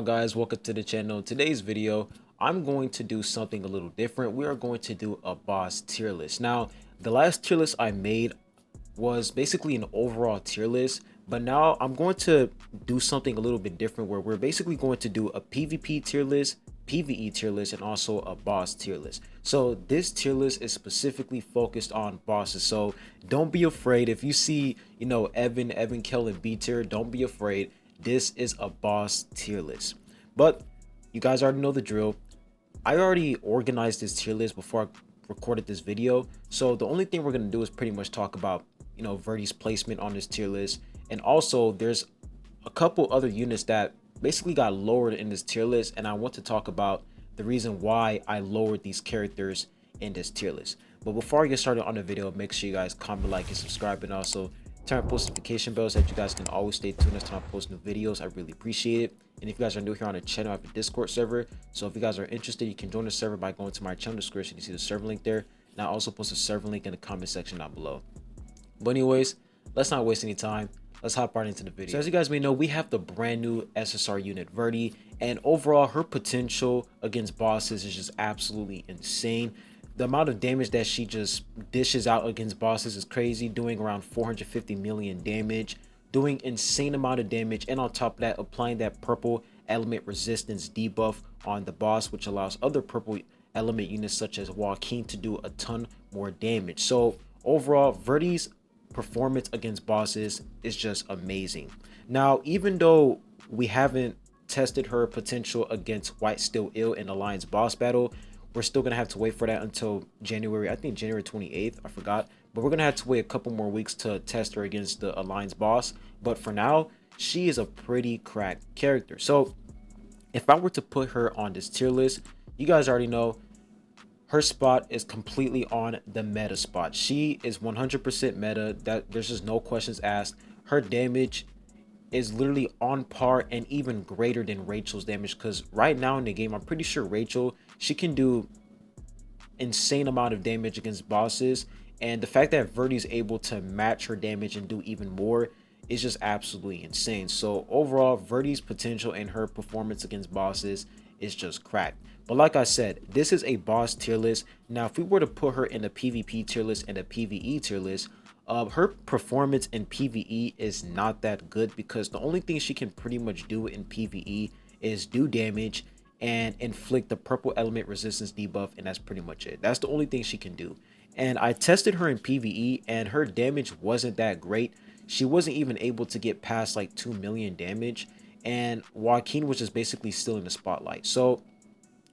on, guys? Welcome to the channel. Today's video, I'm going to do something a little different. We are going to do a boss tier list. Now, the last tier list I made was basically an overall tier list, but now I'm going to do something a little bit different where we're basically going to do a PvP tier list, PvE tier list, and also a boss tier list. So this tier list is specifically focused on bosses, so don't be afraid if you see, Evan Kell and B tier. Don't be afraid. This is a boss tier list, but you guys already know the drill. I already organized this tier list before I recorded this video, so the only thing we're going to do is pretty much talk about Verdie's placement on this tier list, and also there's a couple other units that basically got lowered in this tier list, and I want to talk about the reason why I lowered these characters in this tier list. But before I get started on the video, make sure you guys comment, like, and subscribe, and also turn on post notification bells so that you guys can always stay tuned as to I post new videos. I really appreciate it. And if you guys are new here on the channel, I have a Discord server, so if you guys are interested, you can join the server by going to my channel description. You see the server link there, and I also post a server link in the comment section down below. But anyways, let's not waste any time. Let's hop right into the video. So as you guys may know, we have the brand new SSR unit Verdie, and overall her potential against bosses is just absolutely insane. The amount of damage that she just dishes out against bosses is crazy, doing around 450 million damage, doing insane amount of damage, and on top of that, applying that purple element resistance debuff on the boss, which allows other purple element units such as Joaquin to do a ton more damage. So overall, Verdie's performance against bosses is just amazing. Now, even though we haven't tested her potential against White Still Ill in Alliance boss battle, we're still gonna have to wait for that until January, I think January 28th, I forgot, but we're gonna have to wait a couple more weeks to test her against the Alliance boss. But for now, she is a pretty cracked character. So if I were to put her on this tier list, you guys already know her spot is completely on the meta spot. She is 100% meta. That there's just no questions asked. Her damage is literally on par and even greater than Rachel's damage, because right now in the game, I'm pretty sure Rachel, she can do insane amount of damage against bosses, and the fact that Verdie's able to match her damage and do even more is just absolutely insane. So overall, Verdie's potential and her performance against bosses is just cracked. But like I said, this is a boss tier list. Now if we were to put her in a PvP tier list and a PvE tier list, her performance in PvE is not that good, because the only thing she can pretty much do in PvE is do damage and inflict the purple element resistance debuff, and that's pretty much it. That's the only thing she can do. And I tested her in PvE and her damage wasn't that great. She wasn't even able to get past like 2 million damage, and Joaquin was just basically still in the spotlight. So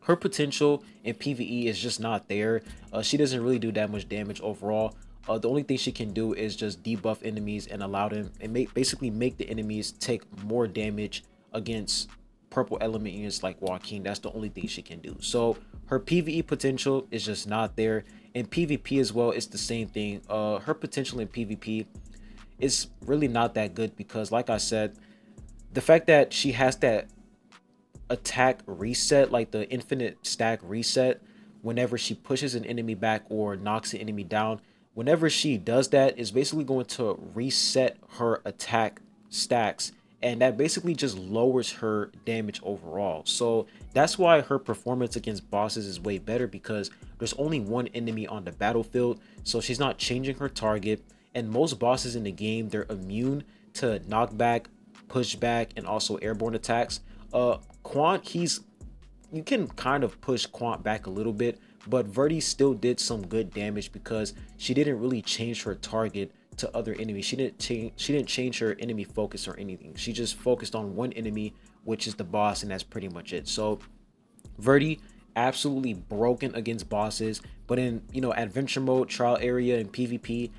her potential in PvE is just not there. She doesn't really do that much damage overall. The only thing she can do is just debuff enemies and allow them and basically make the enemies take more damage against purple element units like Joaquin. That's the only thing she can do. So her PvE potential is just not there. In PvP as well, it's the same thing. Her potential in PvP is really not that good, because like I said, the fact that she has that attack reset, like the infinite stack reset, whenever she pushes an enemy back or knocks an enemy down, whenever she does that, is basically going to reset her attack stacks, and that basically just lowers her damage overall. So that's why her performance against bosses is way better, because there's only one enemy on the battlefield, so she's not changing her target. And most bosses in the game, they're immune to knockback, pushback, and also airborne attacks. Quant, you can kind of push Quant back a little bit, but Verdie still did some good damage because she didn't really change her target to other enemies. She didn't change her enemy focus or anything. She just focused on one enemy, which is the boss, and that's pretty much it. So Verdie absolutely broken against bosses, but in adventure mode, trial area, and PvP,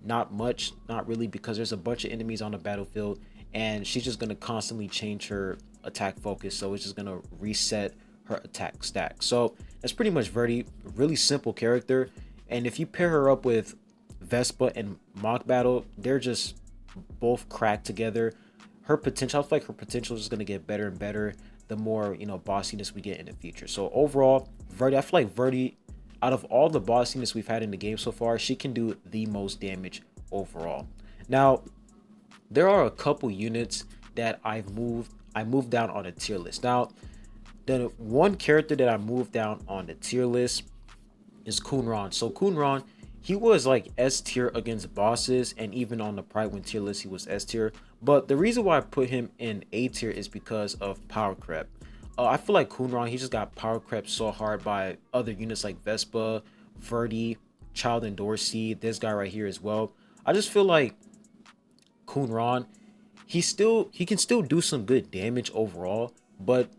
not much, not really, because there's a bunch of enemies on the battlefield, and she's just gonna constantly change her attack focus, so it's just gonna reset her attack stack. So that's pretty much Verdie. Really simple character, and if you pair her up with Vespa and Mock Battle, they're just both cracked together. Her potential, I feel like her potential is just gonna get better and better the more bossiness we get in the future. So overall, Verdie, I feel like Verdie, out of all the bossiness we've had in the game so far, she can do the most damage overall. Now there are a couple units that I've moved I moved down on a tier list. Now, the one character that I moved down on the tier list is Kunran. So Kunran, he was like S tier against bosses, and even on the Pride Win tier list, he was S tier. But the reason why I put him in A tier is because of power creep. I feel like Kunran, he just got power crept so hard by other units like Vespa, Verdie, Child and Dorsey, this guy right here as well. I just feel like Kunran, he can still do some good damage overall, but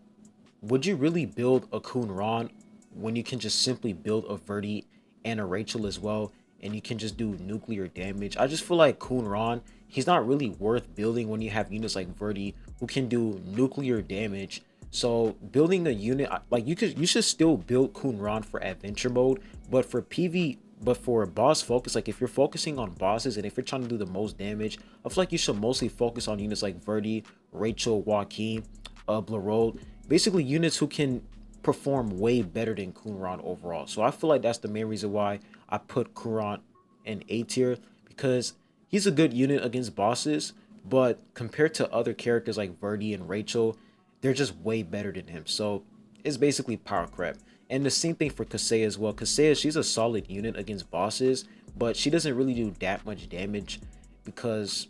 would you really build a Kunran when you can just simply build a Verdie and a Rachel as well, and you can just do nuclear damage? I just feel like Kunran, he's not really worth building when you have units like Verdie who can do nuclear damage. So building a unit like you should still build Kunran for adventure mode, but for PV, but for boss focus, like if you're focusing on bosses and if you're trying to do the most damage, I feel like you should mostly focus on units like Verdie, Rachel, Joaquin, Blarode, basically units who can perform way better than Kunran overall. So I feel like that's the main reason why I put Kunran in A tier, because he's a good unit against bosses, but compared to other characters like Verdie and Rachel, they're just way better than him. So it's basically power crap. And the same thing for Kaseya as well. Kaseya, she's a solid unit against bosses, but she doesn't really do that much damage because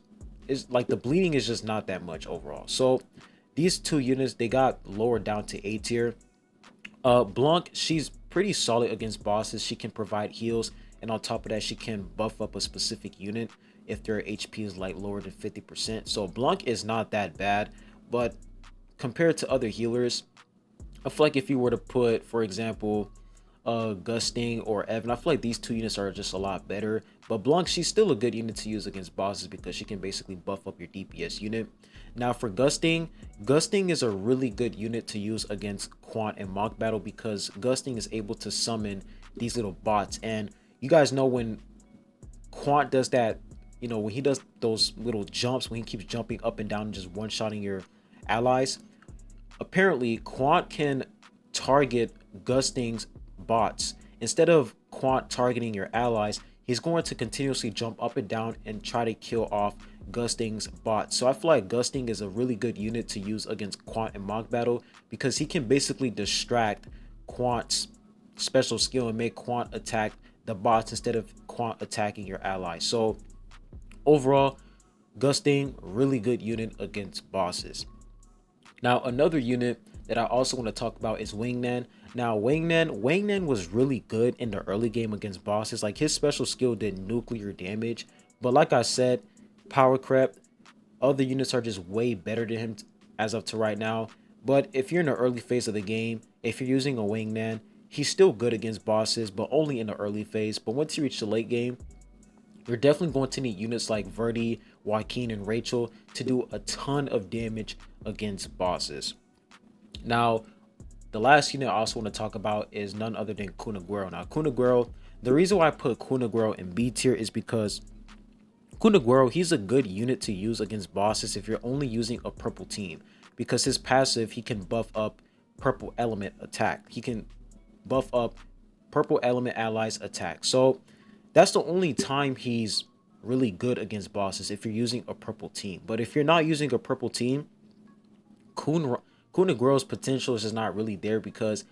it's like the bleeding is just not that much overall. So these two units, they got lowered down to A tier. Blanc, she's pretty solid against bosses. She can provide heals, and on top of that, she can buff up a specific unit if their HP is like lower than 50%. So Blanc is not that bad, but compared to other healers, I feel like if you were to put, for example, Gusting or Evan, I feel like these two units are just a lot better. But Blanc, she's still a good unit to use against bosses because she can basically buff up your DPS unit. Now for Gusting, Gusting is a really good unit to use against Quant and Mock Battle because Gusting is able to summon these little bots. And you guys know when Quant does that, you know, when he does those little jumps, when he keeps jumping up and down and just one-shotting your allies, apparently Quant can target Gusting's bots. Instead of Quant targeting your allies, he's going to continuously jump up and down and try to kill off Gusting's bots. So I feel like Gusting is a really good unit to use against Quant and Mock Battle because he can basically distract Quant's special skill and make Quant attack the bots instead of Quant attacking your allies. So overall, Gusting, really good unit against bosses. Now, another unit that I also want to talk about is Wingnan. Now, Wingnan was really good in the early game against bosses. Like, his special skill did nuclear damage. But like I said, power crap, other units are just way better than him as of to right now. But if you're in the early phase of the game, if you're using a Wingnan, he's still good against bosses, but only in the early phase. But once you reach the late game, you're definitely going to need units like Verdie, Joaquin, and Rachel to do a ton of damage against bosses. Now, the last unit I also want to talk about is none other than Kunaguero. Now, Kunaguero, the reason why I put Kunaguero in B tier is because Kunaguero, he's a good unit to use against bosses if you're only using a purple team. Because his passive, he can buff up purple element attack. He can buff up purple element allies attack. So that's the only time he's really good against bosses, if you're using a purple team. But if you're not using a purple team, Kunaguero's potential is just not really there because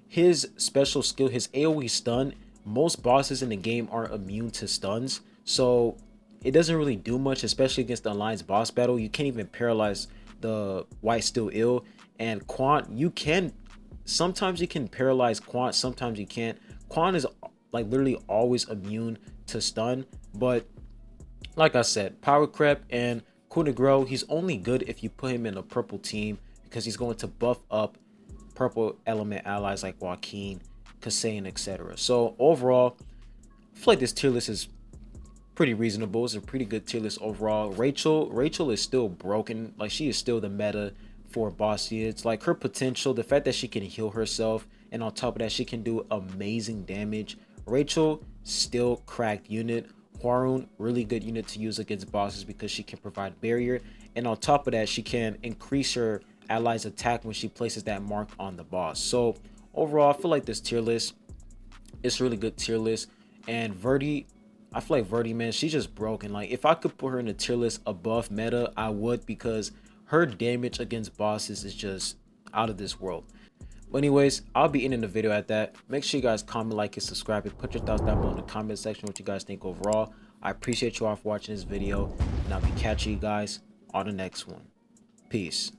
his special skill, his AoE stun, most bosses in the game are immune to stuns. So it doesn't really do much, especially against the Alliance boss battle. You can't even paralyze the White Steel Ill. And Quant, you can, sometimes you can paralyze Quant, sometimes you can't. Quant is like literally always immune to stun. But like I said, power crep and Kunaguero, he's only good if you put him in a purple team because he's going to buff up purple element allies like Joaquin, Kaseya, etc. So overall, I feel like this tier list is pretty reasonable. It's a pretty good tier list overall. Rachel is still broken. Like, she is still the meta for boss units. Like, her potential, the fact that she can heal herself, and on top of that, she can do amazing damage. Rachel, still cracked unit. Hwarun, really good unit to use against bosses because she can provide barrier. And on top of that, she can increase her allies attack when she places that mark on the boss. So overall, I feel like this tier list is a really good tier list. And Verdie, I feel like Verdie, man, she's just broken. Like, if I could put her in a tier list above meta, I would, because her damage against bosses is just out of this world. But anyways, I'll be ending the video at that. Make sure you guys comment, like, and subscribe, and put your thoughts down below in the comment section what you guys think overall. I appreciate you all for watching this video, and I'll be catching you guys on the next one. Peace.